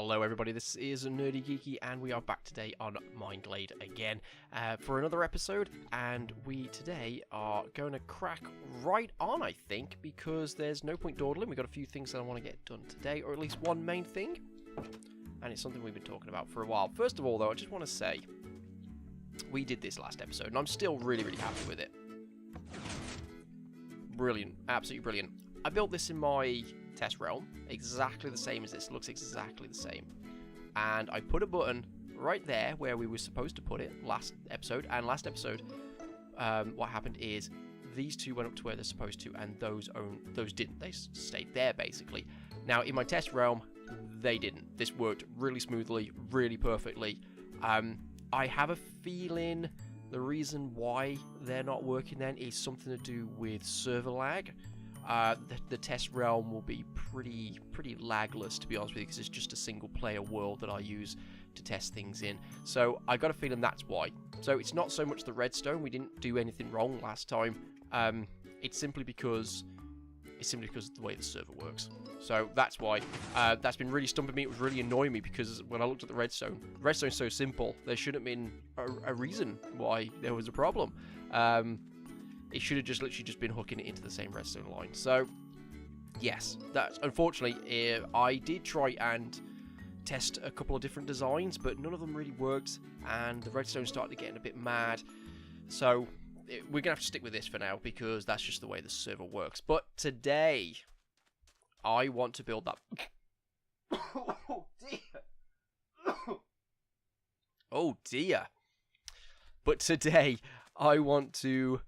Hello everybody, this is Nerdy Geeky and we are back today on MINEGLADE again for another episode, and we today are going to crack right on, I think, because there's no point dawdling. We've got a few things that I want to get done today, or at least one main thing, and it's something we've been talking about for a while. First of all though, I just want to say, we did this last episode and I'm still really happy with it. Brilliant, absolutely brilliant. I built this in my test realm, exactly the same as this, looks exactly the same. And I put a button right there where we were supposed to put it last episode, and last episode, what happened is these two went up to where they're supposed to, and those didn't. They stayed there, basically. Now, in my test realm, they didn't. This worked really smoothly, really perfectly. I have a feeling the reason why they're not working then is something to do with server lag. The test realm will be pretty lagless, to be honest with you, because it's just a single player world that I use to test things in. So I got a feeling that's why. So it's not so much the redstone. We didn't do anything wrong last time. It's simply because of the way the server works. So that's why. That's been really stumping me. It was really annoying me because when I looked at the redstone's so simple. There shouldn't have been a reason why there was a problem. It should have just literally just been hooking it into the same redstone line. So, yes, that's unfortunately, I did try and test a couple of different designs, but none of them really worked, and the redstone started getting a bit mad. So, we're going to have to stick with this for now, because that's just the way the server works. But today, I want to build that... Oh, dear! Oh, dear! But today, I want to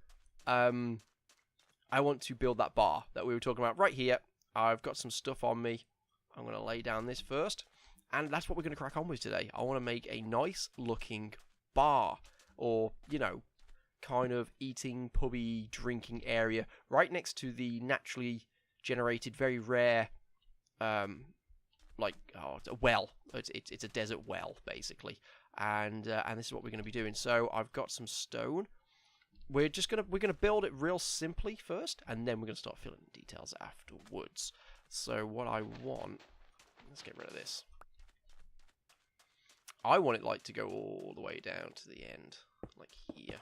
build that bar that we were talking about right here. I've got some stuff on me. I'm going to lay down this first. And that's what we're going to crack on with today. I want to make a nice looking bar. Or, you know, kind of eating, pubby, drinking area. Right next to the naturally generated, very rare, it's a well. It's a desert well, basically. And this is what we're going to be doing. So I've got some stone. We're gonna build it real simply first, and then we're gonna start filling in details afterwards. So what I want, let's get rid of this. I want it like to go all the way down to the end, like here.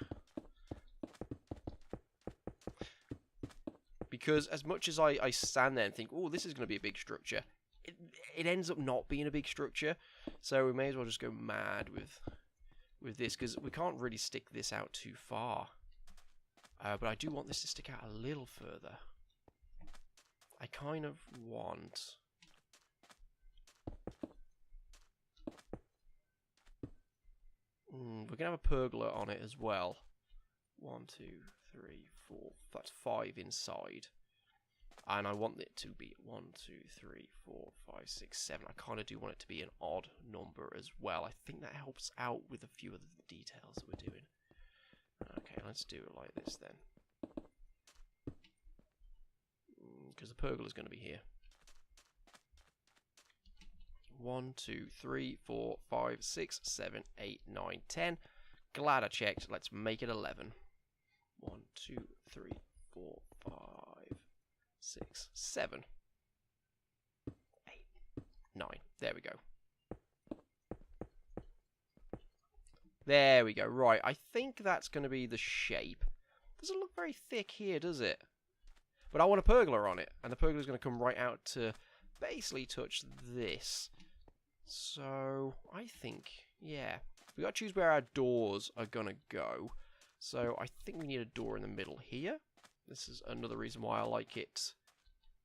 Because as much as I stand there and think, oh, this is gonna be a big structure, it ends up not being a big structure. So we may as well just go mad with this, because we can't really stick this out too far. But I do want this to stick out a little further. I kind of want... we're going to have a pergola on it as well. 1, 2, 3, 4... That's 5 inside. And I want it to be 1, 2, 3, 4, 5, 6, 7. I kind of do want it to be an odd number as well. I think that helps out with a few of the details that we're doing. Okay, let's do it like this then. Because the pergola is going to be here. 1, 2, 3, 4, 5, 6, 7, 8, 9, 10. Glad I checked. Let's make it 11. 1, 2, 3, 4, 5, 6, 7, 8, 9. There we go. There we go. Right, I think that's going to be the shape. Doesn't look very thick here, does it? But I want a pergola on it, and the pergola is going to come right out to basically touch this. So, I think, yeah. We've got to choose where our doors are going to go. So, I think we need a door in the middle here. This is another reason why I like it.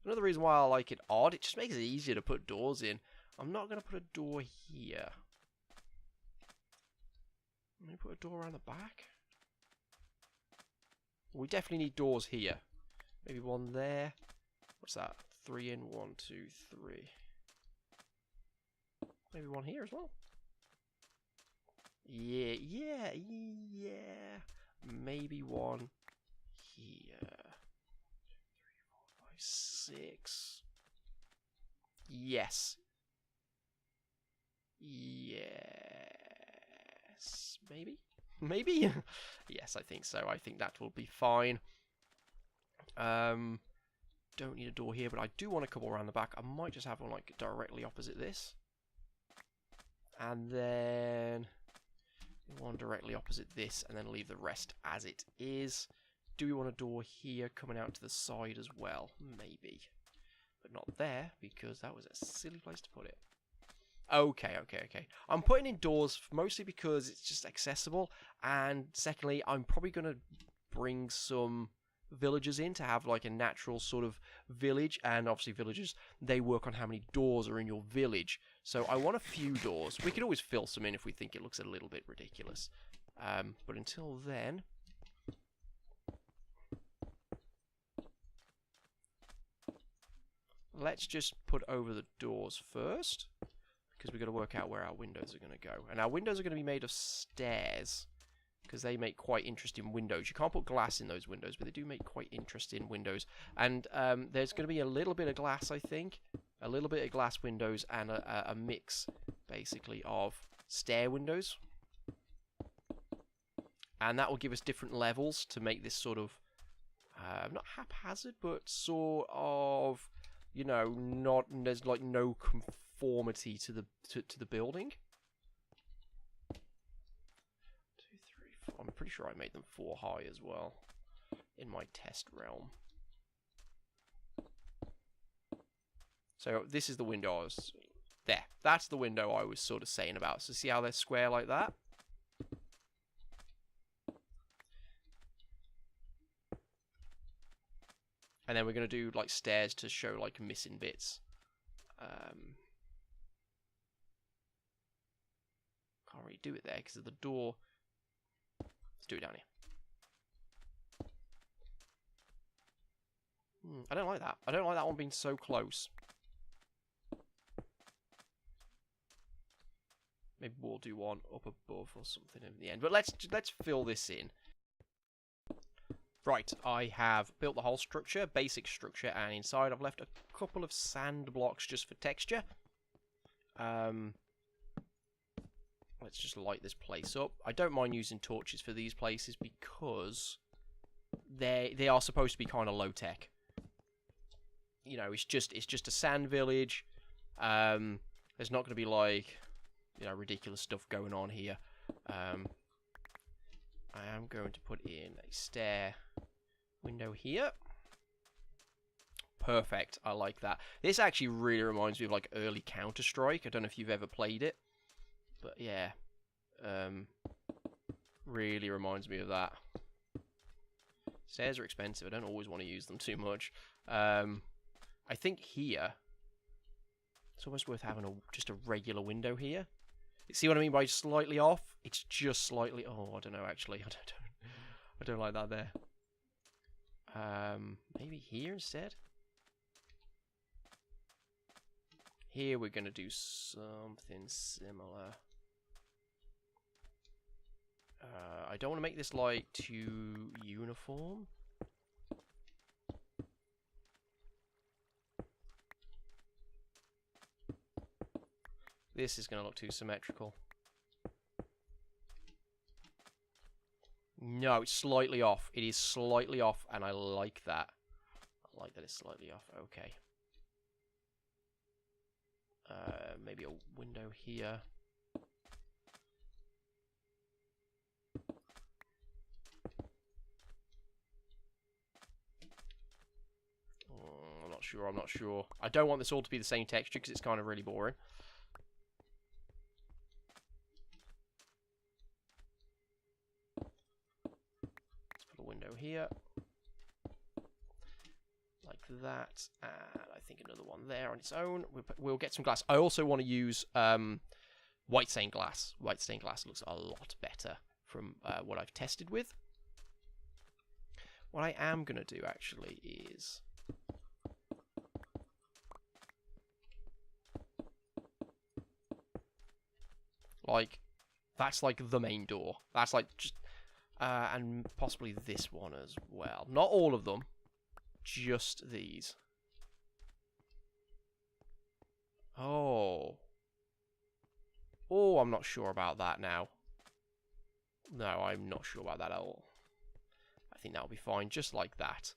Another reason why I like it odd. It just makes it easier to put doors in. I'm not going to put a door here. Let me put a door around the back. We definitely need doors here. Maybe one there. What's that? 3 in, 1, 2, 3. Maybe one here as well. Yeah. Maybe one here. 2, 3, 4, 5, 6. Yes. Maybe? Maybe? Yes, I think so. I think that will be fine. Don't need a door here, but I do want a couple around the back. I might just have one like directly opposite this. And then one directly opposite this, and then leave the rest as it is. Do we want a door here coming out to the side as well? Maybe. But not there, because that was a silly place to put it. Okay. I'm putting in doors mostly because it's just accessible, and secondly, I'm probably going to bring some villagers in to have like a natural sort of village, and obviously villagers, they work on how many doors are in your village. So I want a few doors. We could always fill some in if we think it looks a little bit ridiculous. But until then, let's just put over the doors first, because we've got to work out where our windows are going to go. And our windows are going to be made of stairs, because they make quite interesting windows. You can't put glass in those windows, but they do make quite interesting windows. And there's going to be a little bit of glass, I think. A little bit of glass windows and a mix, basically, of stair windows. And that will give us different levels to make this sort of, not haphazard, but sort of, you know, there's like no conformity to the building. 2, 3, 4. I'm pretty sure I made them 4 high as well in my test realm. So this is the window I was there. That's the window I was sort of saying about. So see how they're square like that? And then we're going to do like stairs to show like missing bits. Can't really do it there because of the door. Let's do it down here. I don't like that. I don't like that one being so close. Maybe we'll do one up above or something in the end. But let's fill this in. Right, I have built the whole structure, basic structure, and inside I've left a couple of sand blocks just for texture. Let's just light this place up. I don't mind using torches for these places because they are supposed to be kind of low tech. You know, it's just a sand village. There's not going to be like, you know, ridiculous stuff going on here. I am going to put in a stair window here. Perfect. I like that. This actually really reminds me of like early Counter-Strike. I don't know if you've ever played it, but yeah, really reminds me of that. Stairs are expensive. I don't always want to use them too much. I think here it's almost worth having just a regular window here. See what I mean by slightly off? It's just slightly. Oh, I don't know. Actually, I don't like that there. Maybe here instead. Here we're gonna do something similar. I don't want to make this like too uniform. This is going to look too symmetrical. No, it's slightly off. It is slightly off, and I like that. I like that it's slightly off. Okay. Maybe a window here. I'm not sure. I'm not sure. I don't want this all to be the same texture because it's kind of really boring. Here, like that, and I think another one there on its own. We'll get some glass. I also want to use white stained glass. White stained glass looks a lot better from what I've tested with. What I am going to do actually is like, that's like the main door. That's like just and possibly this one as well. Not all of them, just these. Oh, I'm not sure about that now. No, I'm not sure about that at all. I think that'll be fine, just like that.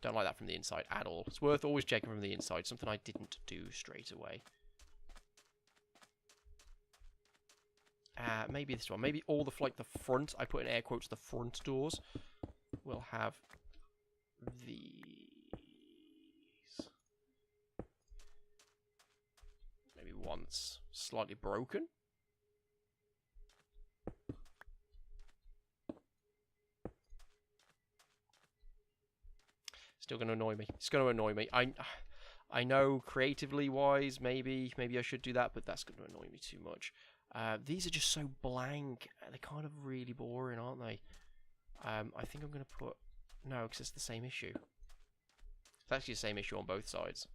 Don't like that from the inside at all. It's worth always checking from the inside, something I didn't do straight away. Maybe this one. Maybe all the, like, the front, I put in air quotes, the front doors will have these. Maybe one that's slightly broken. Still going to annoy me. It's going to annoy me. I know creatively wise, maybe I should do that, but that's going to annoy me too much. These are just so blank. They're kind of really boring, aren't they? I think I'm going to put... No, because it's the same issue. It's actually the same issue on both sides.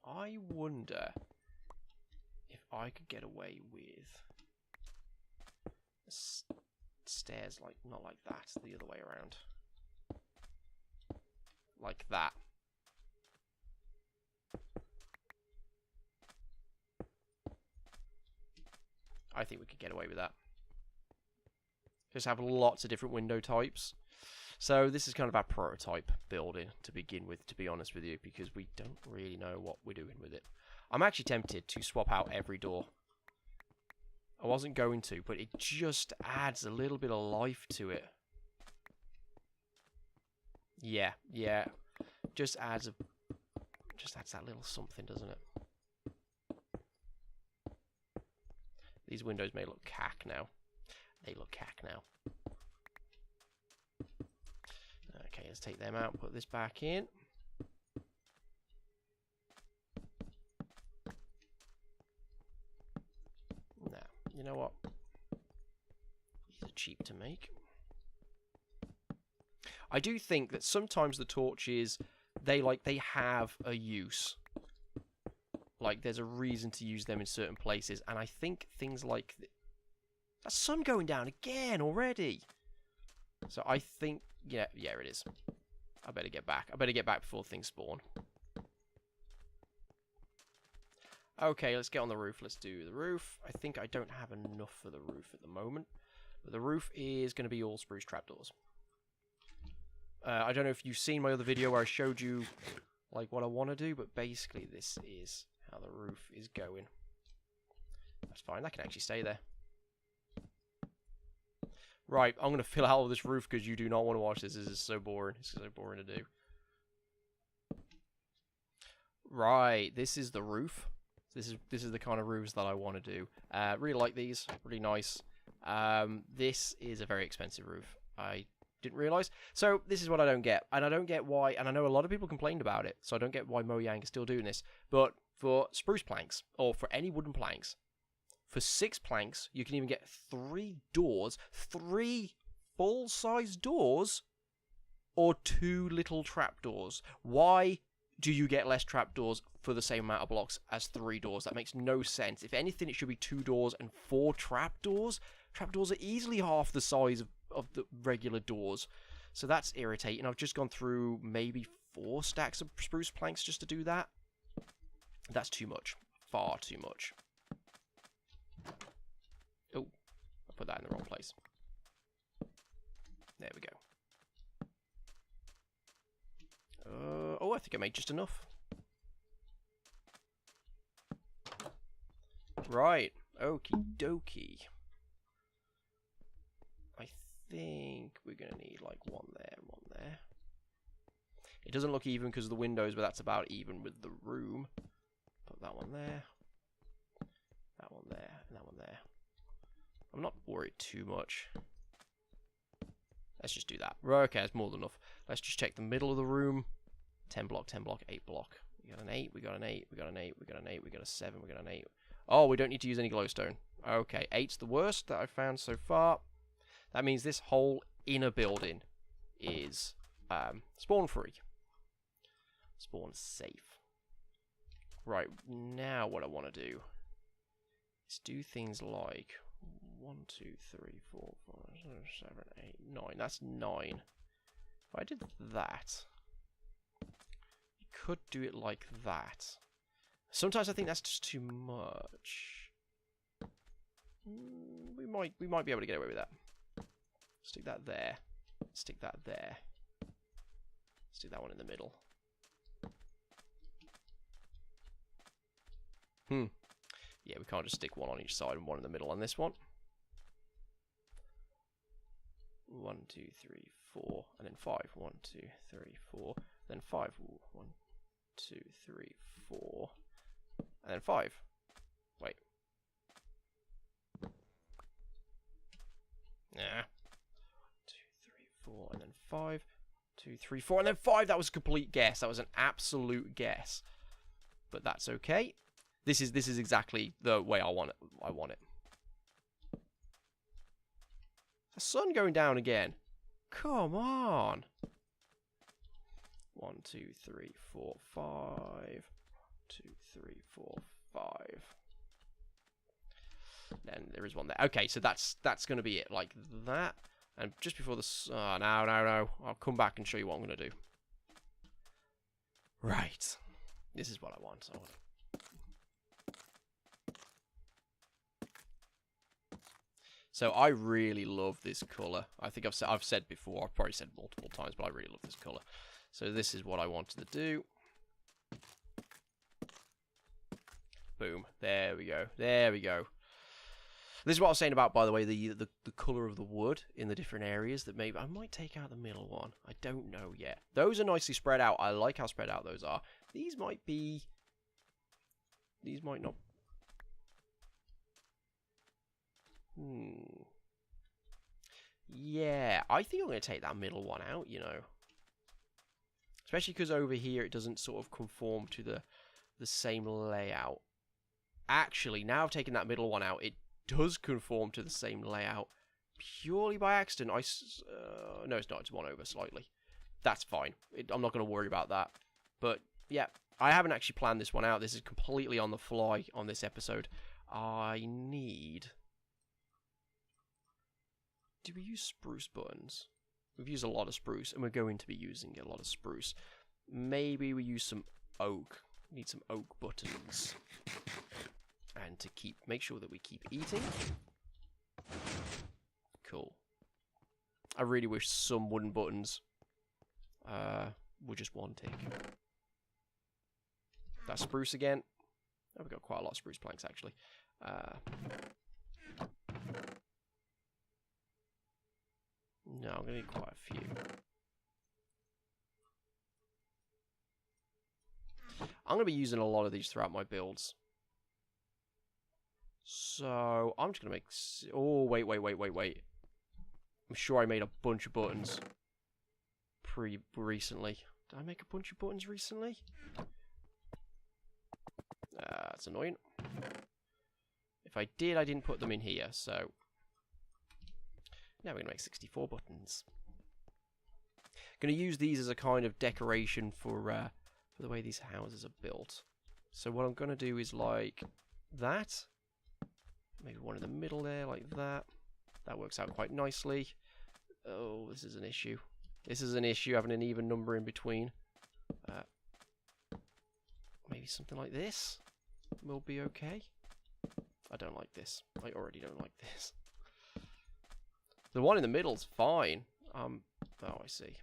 I wonder if I could get away with stairs, like, not like that, the other way around. Like that. I think we could get away with that. Just have lots of different window types. So this is kind of our prototype building to begin with, to be honest with you, because we don't really know what we're doing with it. I'm actually tempted to swap out every door. I wasn't going to, but it just adds a little bit of life to it. Yeah. Just adds that little something, doesn't it? These windows may look cack now. They look cack now. Okay, let's take them out, put this back in. Now, you know what? These are cheap to make. I do think that sometimes the torches, they have a use. Like, there's a reason to use them in certain places, and I think things like that sun going down again already. So I think, yeah, it is. I better get back. I better get back before things spawn. Okay, let's get on the roof. Let's do the roof. I think I don't have enough for the roof at the moment, but the roof is going to be all spruce trapdoors. I don't know if you've seen my other video where I showed you like what I want to do, but basically this is how the roof is going. That's fine. That can actually stay there. Right, I'm going to fill out all this roof because you do not want to watch this. This is so boring. It's so boring to do. Right, this is the roof. This is the kind of roofs that I want to do. Really like these. Really nice. This is a very expensive roof. I didn't realise. So this is what I don't get. And I don't get why, and I know a lot of people complained about it, so I don't get why Mojang is still doing this. But for spruce planks, or for any wooden planks, for 6 planks, you can even get 3 doors, 3 full-size doors, or 2 little trapdoors. Why do you get less trapdoors for the same amount of blocks as 3 doors? That makes no sense. If anything, it should be 2 doors and 4 trapdoors. Trapdoors are easily half the size of the regular doors. So that's irritating. I've just gone through maybe 4 stacks of spruce planks just to do that. That's too much. Far too much. Oh, I put that in the wrong place. There we go. Oh, I think I made just enough. Right. Okie dokie. I think we're going to need like 1 there and 1 there. It doesn't look even because of the windows, but that's about even with the room. Put that one there. That one there. And that one there. I'm not worried too much. Let's just do that. Okay, that's more than enough. Let's just check the middle of the room. 10 block, 10 block, 8 block. We got an 8, we got an 8, we got an 8, we got an 8, we got a 7, we got an 8. Oh, we don't need to use any glowstone. Okay, 8's the worst that I've found so far. That means this whole inner building is spawn free. Spawn safe. Right, now what I want to do is do things like 1, 2, 3, 4, 5, 6, 7, 8, 9. That's 9. If I did that, you could do it like that. Sometimes I think that's just too much. We might be able to get away with that. Stick that there. Stick that there. Stick that one in the middle. Yeah, we can't just stick one on each side and one in the middle on this one. 1, 2, 3, 4, and then 5. 1, 2, 3, 4, then 5. Ooh, 1, 2, 3, 4, and then 5. Wait. Yeah. 2, 3, 4, and then 5. 2, 3, 4, and then 5. That was a complete guess. That was an absolute guess. But that's okay. This is exactly the way I want it. The sun going down again. Come on. 1, 2, 3, 4, 5. 2, 3, 4, 5. Then there is one there. Okay, so that's going to be it, like that. And just before the... Oh, no. I'll come back and show you what I'm going to do. Right. This is what I want. So I really love this colour. I think I've said before, I've probably said multiple times, but I really love this colour. So this is what I wanted to do. Boom. There we go. There we go. This is what I was saying about, by the way, the colour of the wood in the different areas. That maybe I might take out the middle one. I don't know yet. Those are nicely spread out. I like how spread out those are. These might be... These might not... Yeah, I think I'm going to take that middle one out, you know. Especially because over here it doesn't sort of conform to the same layout. Actually, now I've taken that middle one out, it does conform to the same layout. Purely by accident. No, it's not. It's one over slightly. That's fine. I'm not going to worry about that. But, yeah, I haven't actually planned this one out. This is completely on the fly on this episode. I need... Do we use spruce buttons? We've used a lot of spruce, and we're going to be using a lot of spruce. Maybe we use some oak. We need some oak buttons. And to make sure that we keep eating. Cool. I really wish some wooden buttons were just one tick. That's spruce again. Oh, we've got quite a lot of spruce planks, actually. No, I'm going to need quite a few. I'm going to be using a lot of these throughout my builds. So, I'm just going to make... Oh, wait. I'm sure I made a bunch of buttons recently. Did I make a bunch of buttons recently? That's annoying. If I did, I didn't put them in here, so... Now we're going to make 64 buttons. Going to use these as a kind of decoration for the way these houses are built. So what I'm going to do is like that. Maybe one in the middle there, like that. That works out quite nicely. Oh, this is an issue. This is an issue, having an even number in between. Maybe something like this will be okay. I don't like this. I already don't like this. The one in the middle's fine. Oh, I see.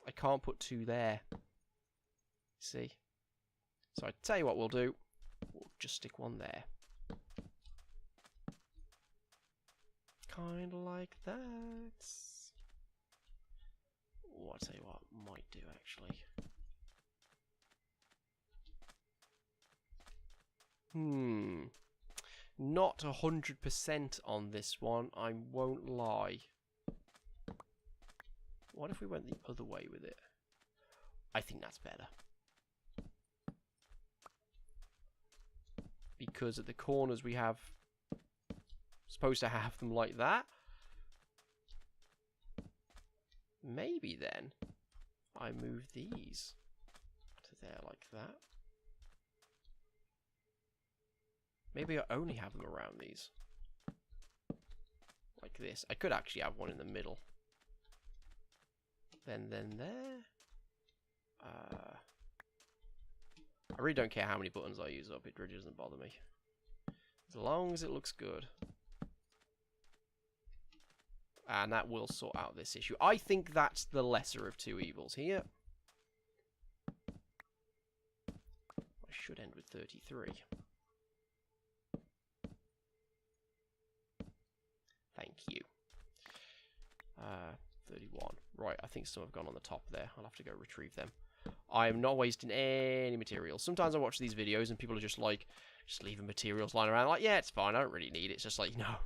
I can't put two there. See? So I tell you what we'll do. We'll just stick one there. Kind of like that. Oh, I'll tell you what I might do, actually. Not 100% on this one, I won't lie. What if we went the other way with it? I think that's better. Because at the corners we have... supposed to have them like that. Maybe then I move these to there like that. Maybe I only have them around these. Like this. I could actually have one in the middle. Then there. I really don't care how many buttons I use up. It really doesn't bother me. As long as it looks good. And that will sort out this issue. I think that's the lesser of two evils here. should end with 33. Thank you. 31. Right, I think some have gone on the top there. I'll have to go retrieve them. I am not wasting any materials. Sometimes I watch these videos and people are just like, just leaving materials lying around. Like, yeah, it's fine. I don't really need it. It's just like, no.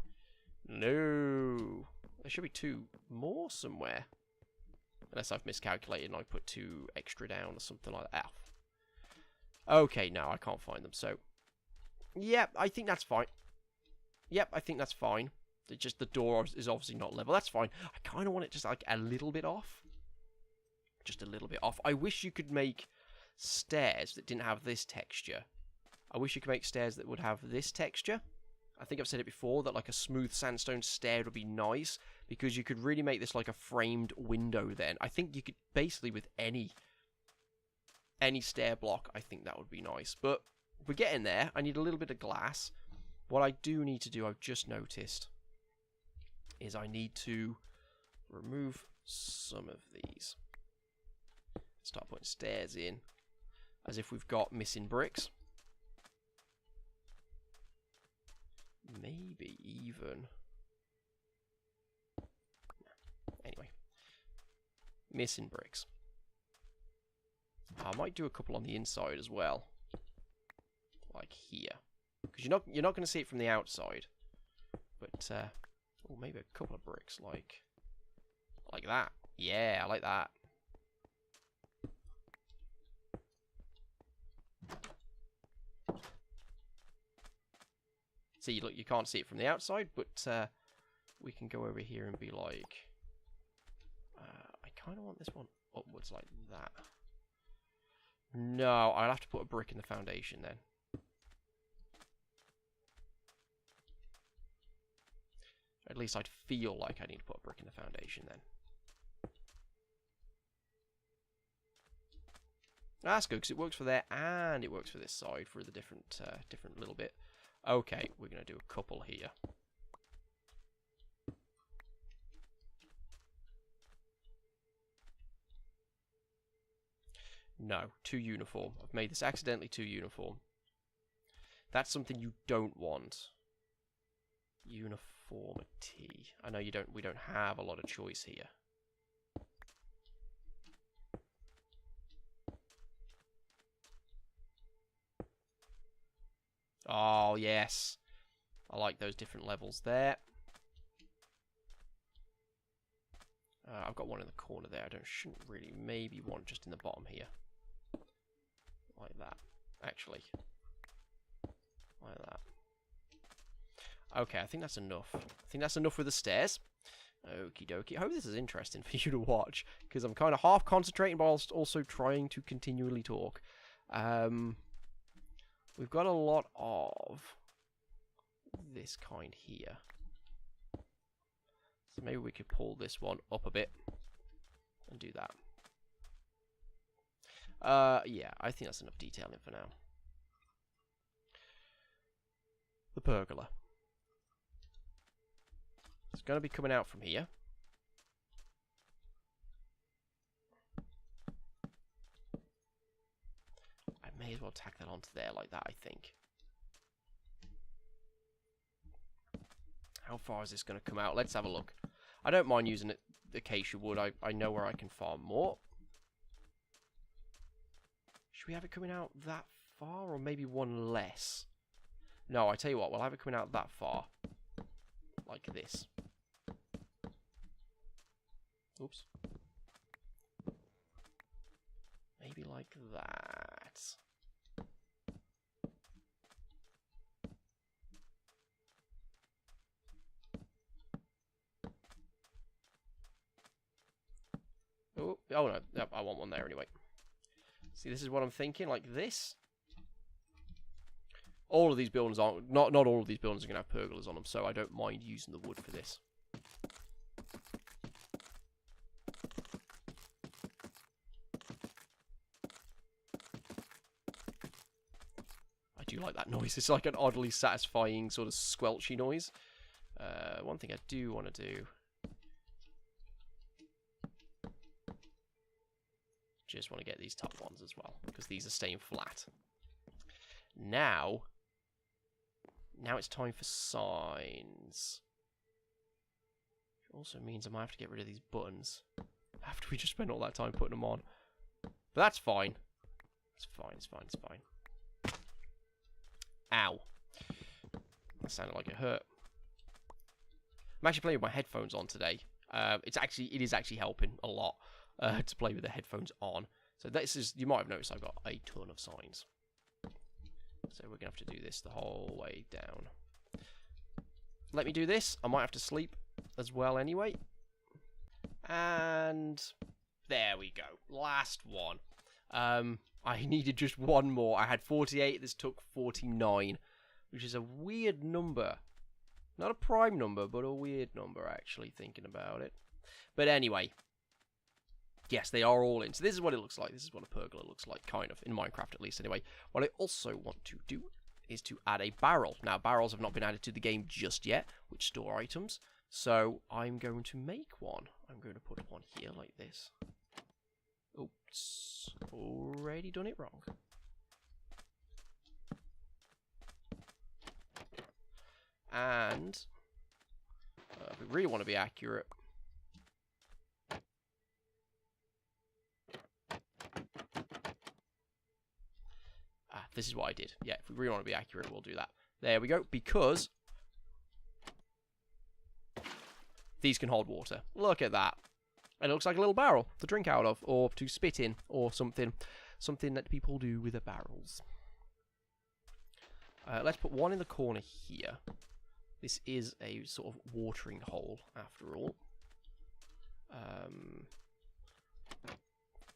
No. There should be 2 more somewhere. Unless I've miscalculated and I put 2 extra down or something like that. Okay, no, I can't find them. So, yep, I think that's fine. Yep, I think that's fine. It's just the door is obviously not level. That's fine. I kind of want it just like a little bit off. Just a little bit off. I wish you could make stairs that didn't have this texture. I wish you could make stairs that would have this texture. I think I've said it before, that like a smooth sandstone stair would be nice, because you could really make this like a framed window then. I think you could basically with any stair block, I think that would be nice. But we're getting there. I need a little bit of glass. What I do need to do, I've just noticed, is I need to remove some of these. Start putting stairs in as if we've got missing bricks. Maybe even... Anyway. Missing bricks. I might do a couple on the inside as well. Like here. Because you're not going to see it from the outside. But, oh, maybe a couple of bricks like that. Yeah, I like that. See, look, you can't see it from the outside, but we can go over here and be like, I kind of want this one upwards like that. No, I'll have to put a brick in the foundation then. At least I'd feel like I need to put a brick in the foundation then. That's good, because it works for there and it works for this side for the different little bit. Okay, we're going to do a couple here. No, too uniform. I've made this accidentally too uniform. That's something you don't want. Uniformity. I know we don't have a lot of choice here. Oh, yes. I like those different levels there. I've got one in the corner there. Shouldn't really. Maybe one just in the bottom here. Like that. Actually. Like that. Okay, I think that's enough. I think that's enough with the stairs. Okie dokie. I hope this is interesting for you to watch, because I'm kind of half concentrating whilst also trying to continually talk. We've got a lot of this kind here. So maybe we could pull this one up a bit and do that. Yeah, I think that's enough detailing for now. The pergola. It's going to be coming out from here. I may as well tack that onto there like that, I think. How far is this going to come out? Let's have a look. I don't mind using it, the acacia wood. I know where I can farm more. Should we have it coming out that far, or maybe one less? No, I tell you what, we'll have it coming out that far. Like this. Oops. Maybe like that. Oh no, yep, I want one there anyway. See, this is what I'm thinking, like this. All of these buildings aren't, not all of these buildings are going to have pergolas on them, so I don't mind using the wood for this. I do like that noise. It's like an oddly satisfying sort of squelchy noise. One thing I do want to do. Just want to get these top ones as well, because these are staying flat. Now it's time for signs. Which also means I might have to get rid of these buttons after we just spent all that time putting them on. But that's fine. It's fine, it's fine, it's fine. Ow. That sounded like it hurt. I'm actually playing with my headphones on today. It is actually helping a lot to play with the headphones on. So this is, you might have noticed I've got a ton of signs. So we're going to have to do this the whole way down. Let me do this. I might have to sleep as well anyway. And there we go. Last one. I needed just one more. I had 48. This took 49, which is a weird number. Not a prime number, but a weird number, actually, thinking about it. But anyway. Yes, they are all in. So this is what it looks like. This is what a pergola looks like, kind of, in Minecraft at least, anyway. What I also want to do is to add a barrel. Now, barrels have not been added to the game just yet, which store items. So I'm going to make one. I'm going to put one here like this. Oops. Already done it wrong. And if we really want to be accurate, this is what I did. Yeah, if we really want to be accurate, we'll do that. There we go, because these can hold water. Look at that. It looks like a little barrel to drink out of, or to spit in, or something that people do with their barrels. Let's put one in the corner here. This is a sort of watering hole, after all.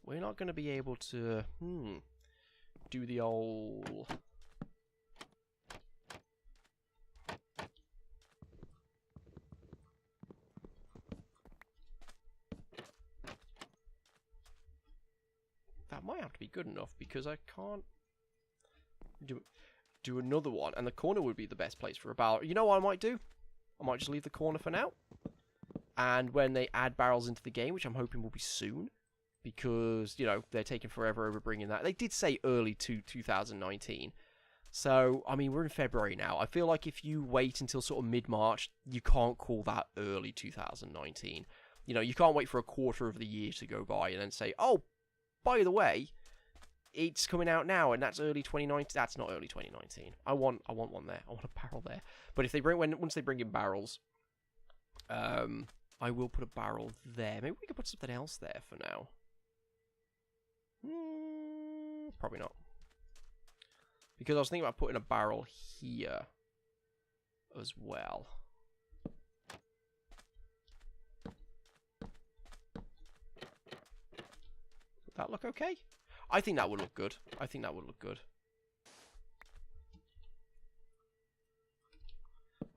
We're not going to be able to do the old... That might have to be good enough, because I can't do another one, and the corner would be the best place for a barrel. You know what I might do? I might just leave the corner for now, and when they add barrels into the game, which I'm hoping will be soon, because, you know, they're taking forever over bringing that. They did say early 2019, so, I mean, we're in February now. I feel like if you wait until sort of mid-March, you can't call that early 2019. You know, you can't wait for a quarter of the year to go by and then say, oh, by the way, it's coming out now, and that's early 2019. That's not early 2019. I want one there. I want a barrel there. But if they once they bring in barrels, I will put a barrel there. Maybe we could put something else there for now. Probably not, because I was thinking about putting a barrel here as well. Would that look okay? I think that would look good. I think that would look good.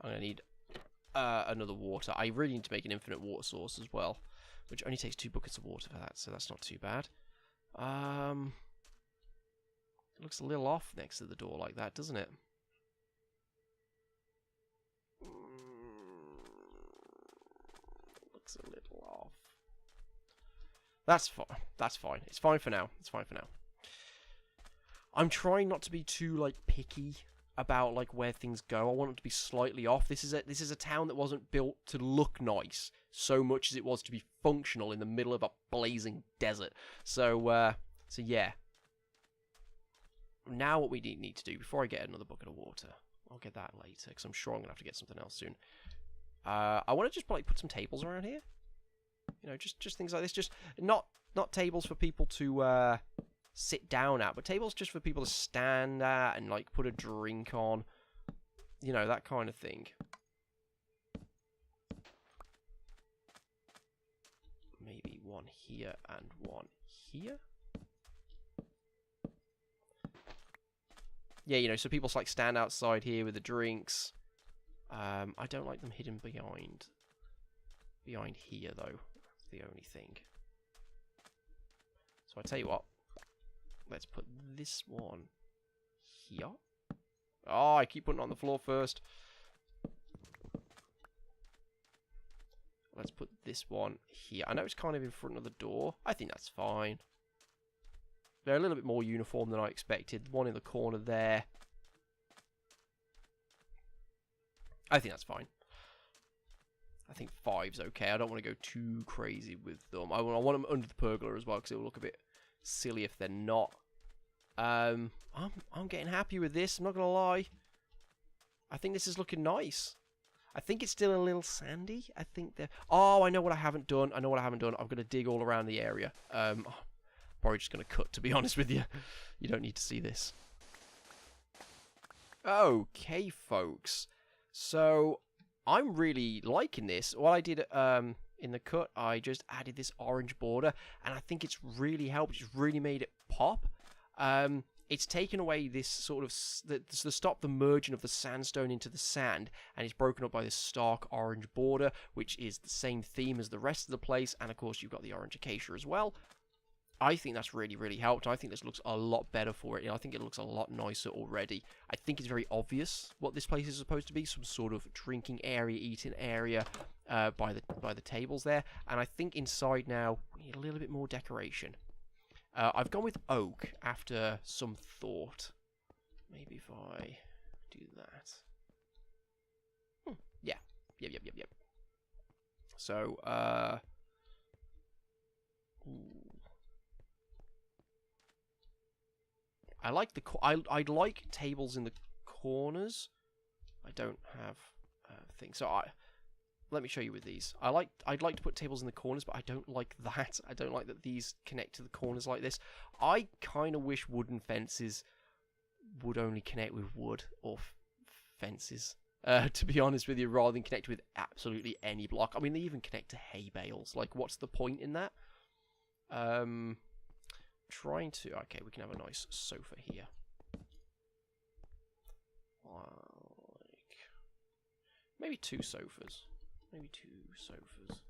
I'm going to need another water. I really need to make an infinite water source as well, which only takes 2 buckets of water for that, so that's not too bad. It looks a little off next to the door like that, doesn't it? Looks a little off. That's fine. That's fine. It's fine for now. It's fine for now. I'm trying not to be too, like, picky about, like, where things go. I want it to be slightly off. This is a town that wasn't built to look nice so much as it was to be functional in the middle of a blazing desert. So yeah. Now what we need to do, before I get another bucket of water, I'll get that later, because I'm sure I'm going to have to get something else soon. I want to just, like, put some tables around here. You know, just things like this. Just not tables for people to sit down at, but tables just for people to stand at and, like, put a drink on. You know, that kind of thing. Maybe one here and one here. Yeah, you know, so people like stand outside here with the drinks. I don't like them hidden behind here, though. That's the only thing. So I tell you what, let's put this one here. Oh, I keep putting it on the floor first. Let's put this one here. I know it's kind of in front of the door. I think that's fine. They're a little bit more uniform than I expected. One in the corner there. I think that's fine. I think 5's okay. I don't want to go too crazy with them. I want them under the pergola as well, because it will look a bit silly if they're not. I'm getting happy with this. I'm not gonna lie. I think this is looking nice. I think it's still a little sandy. I think they're... Oh, I know what I haven't done. I'm gonna dig all around the area. Probably just gonna cut, to be honest with you. You don't need to see this. Okay, folks. So I'm really liking this. What I did in the cut, I just added this orange border, and I think it's really helped. It's really made it pop. It's taken away this sort of to stop the merging of the sandstone into the sand, and it's broken up by this stark orange border, which is the same theme as the rest of the place. And of course, you've got the orange acacia as well. I think that's really, really helped. I think this looks a lot better for it. I think it looks a lot nicer already. I think it's very obvious what this place is supposed to be. Some sort of drinking area, eating area by the tables there. And I think inside now, we need a little bit more decoration. I've gone with oak after some thought. Maybe if I do that. Yeah. Yep. So, ooh. I like I'd like tables in the corners. I don't have things, so let me show you with these. I'd like to put tables in the corners, but I don't like that. I don't like that these connect to the corners like this. I kind of wish wooden fences would only connect with wood or fences. To be honest with you, rather than connect with absolutely any block. I mean, they even connect to hay bales. Like, what's the point in that? Trying to... Okay, we can have a nice sofa here. Like... Maybe 2 sofas. Maybe 2 sofas.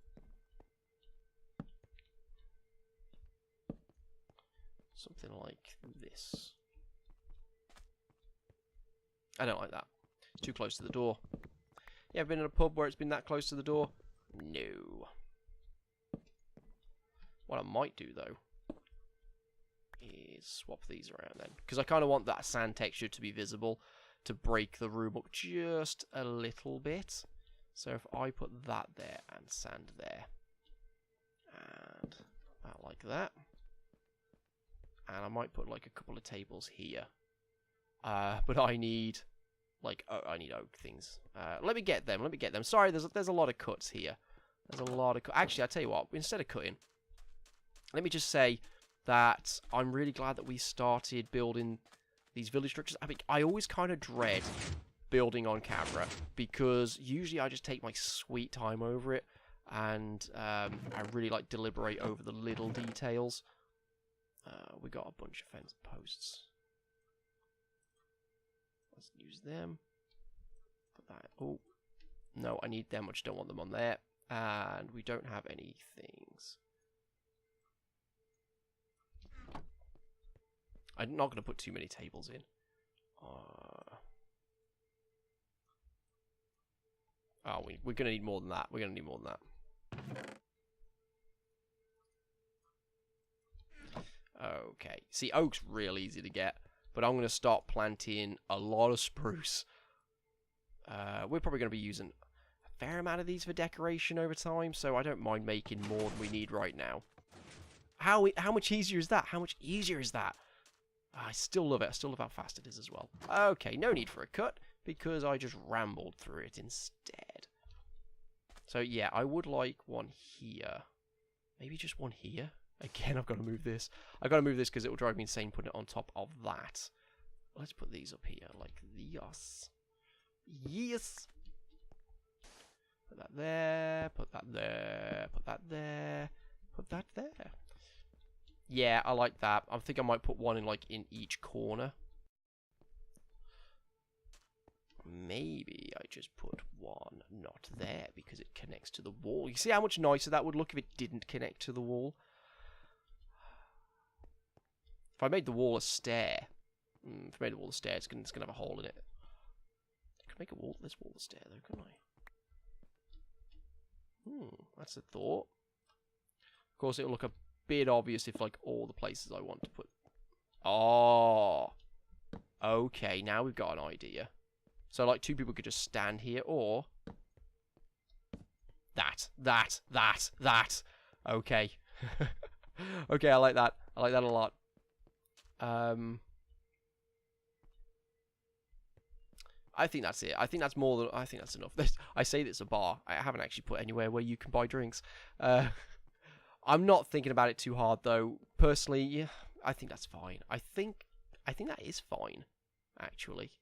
Something like this. I don't like that. It's too close to the door. You ever been in a pub where it's been that close to the door? No. What I might do, though, is swap these around then. Because I kind of want that sand texture to be visible to break the room up just a little bit. So if I put that there and sand there. And about like that. And I might put like a couple of tables here. But I need... Like, I need oak things. Let me get them. Sorry, there's a lot of cuts here. There's a lot of... Actually, I'll tell you what. Instead of cutting, let me just say that I'm really glad that we started building these village structures. I mean, I always kind of dread building on camera, because usually I just take my sweet time over it, and I really like deliberate over the little details. We got a bunch of fence posts. Let's use them. Put that. Oh, no, I need them. I just don't want them on there. And we don't have any things. I'm not going to put too many tables in. Oh, we're going to need more than that. Okay. See, oak's real easy to get. But I'm going to start planting a lot of spruce. We're probably going to be using a fair amount of these for decoration over time, so I don't mind making more than we need right now. How much easier is that? I still love it. I still love how fast it is as well. Okay, no need for a cut, because I just rambled through it instead. So yeah, I would like one here. Maybe just one here. Again, I've got to move this. I've got to move this because it will drive me insane putting it on top of that. Let's put these up here, like this. Yes! Put that there, put that there, put that there, put that there. Yeah, I like that. I think I might put one in each corner. Maybe I just put one not there because it connects to the wall. You see how much nicer that would look if it didn't connect to the wall? If I made the wall a stair, it's going to have a hole in it. I could make this wall a stair though, couldn't I? That's a thought. Of course, it'll look a bit obvious if like all the places I want to put. Oh, okay. Now we've got an idea. So, like, 2 people could just stand here, or... That. Okay. Okay, I like that. I like that a lot. I think that's it. I think that's more than... I think that's enough. I say it's a bar. I haven't actually put anywhere where you can buy drinks. I'm not thinking about it too hard, though. Personally, yeah, I think that's fine. I think that is fine, actually.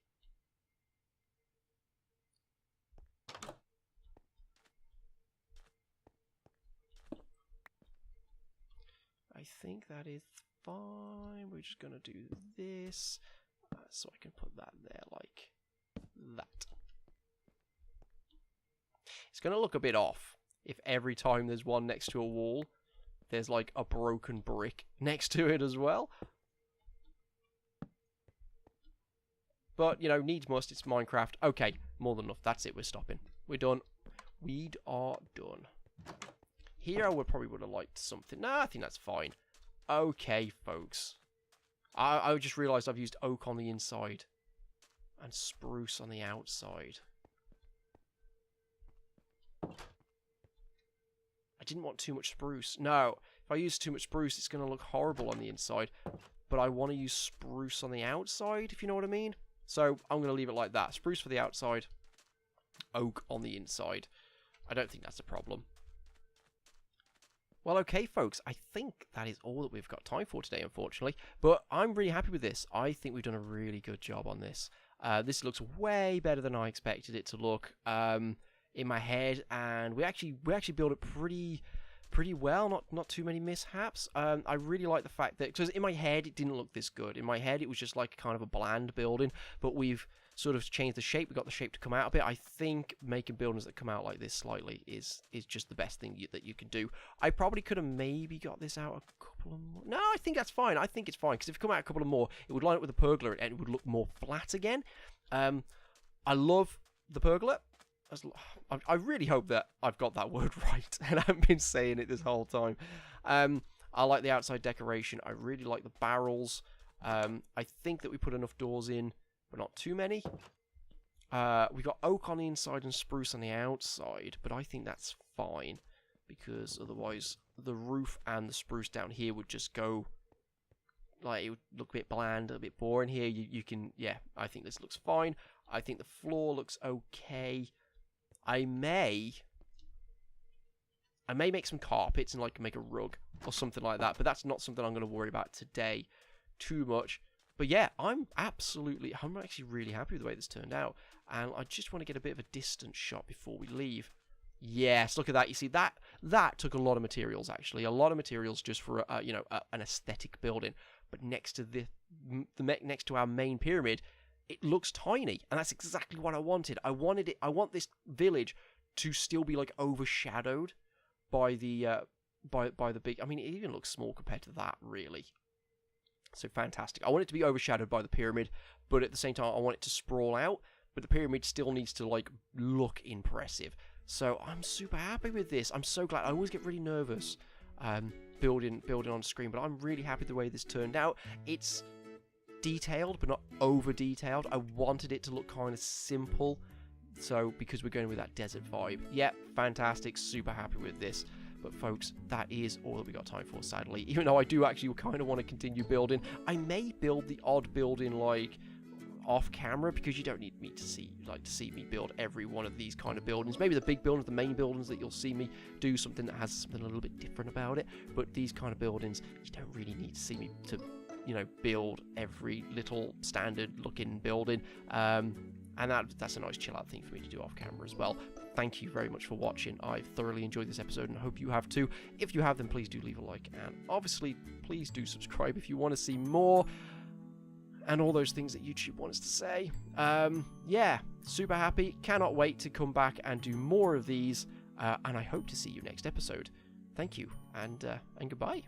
I think that is fine. We're just going to do this. So I can put that there like that. It's going to look a bit off if every time there's one next to a wall, there's like a broken brick next to it as well. But, you know, needs must. It's Minecraft. Okay, more than enough. That's it. We're stopping. We're done. We are done. Here I probably would have liked something. No, I think that's fine. Okay, folks. I just realised I've used oak on the inside and spruce on the outside. I didn't want too much spruce. No, if I use too much spruce, it's going to look horrible on the inside. But I want to use spruce on the outside, if you know what I mean. So I'm going to leave it like that. Spruce for the outside, oak on the inside. I don't think that's a problem. Well, okay, folks, I think that is all that we've got time for today, unfortunately. But I'm really happy with this. I think we've done a really good job on this. This looks way better than I expected it to look in my head, and we actually built it pretty well. Not too many mishaps. I really like the fact that, because in my head it didn't look this good. In my head it was just like kind of a bland building, but we've sort of changed the shape. We got the shape to come out a bit. I think making buildings that come out like this slightly is just the best thing that you can do. I probably could have maybe got this out a couple of more. No, I think that's fine. I think it's fine, because if it come out a couple of more, it would line up with the pergola and it would look more flat again. I love the pergola. I really hope that I've got that word right and I haven't been saying it this whole time. I like the outside decoration. I really like the barrels. I think that we put enough doors in, but not too many. We got oak on the inside and spruce on the outside, but I think that's fine, because otherwise the roof and the spruce down here would just go, like, it would look a bit bland, a bit boring. Here you can, yeah, I think this looks fine. I think the floor looks okay. I may make some carpets and like make a rug or something like that, but that's not something I'm going to worry about today too much. But yeah, I'm actually really happy with the way this turned out, and I just want to get a bit of a distant shot before we leave. Yes, look at that. You see, that took a lot of materials, actually. A lot of materials just for an aesthetic building. But next to next to our main pyramid, it looks tiny, and that's exactly what I wanted. I want this village to still be like overshadowed by the by the big. I mean, it even looks small compared to that, really. So fantastic. I want it to be overshadowed by the pyramid, but at the same time, I want it to sprawl out. But the pyramid still needs to like look impressive. So I'm super happy with this. I'm so glad. I always get really nervous building on screen, but I'm really happy the way this turned out. It's detailed, but not over detailed. I wanted it to look kind of simple, so because we're going with that desert vibe. Yeah, fantastic. Super happy with this. But folks, that is all that we got time for, sadly. Even though I do actually kind of want to continue building. I may build the odd building like off camera, because you don't need me to see me build every one of these kind of buildings. Maybe the big buildings, the main buildings, that you'll see me do something that has something a little bit different about it. But these kind of buildings, you don't really need to see me to, build every little standard looking building. And that's a nice chill out thing for me to do off camera as well. Thank you very much for watching. I've thoroughly enjoyed this episode and I hope you have too. If you have, then please do leave a like, and obviously please do subscribe if you want to see more and all those things that YouTube wants to say. Yeah, super happy. Cannot wait to come back and do more of these, and I hope to see you next episode. Thank you, and goodbye.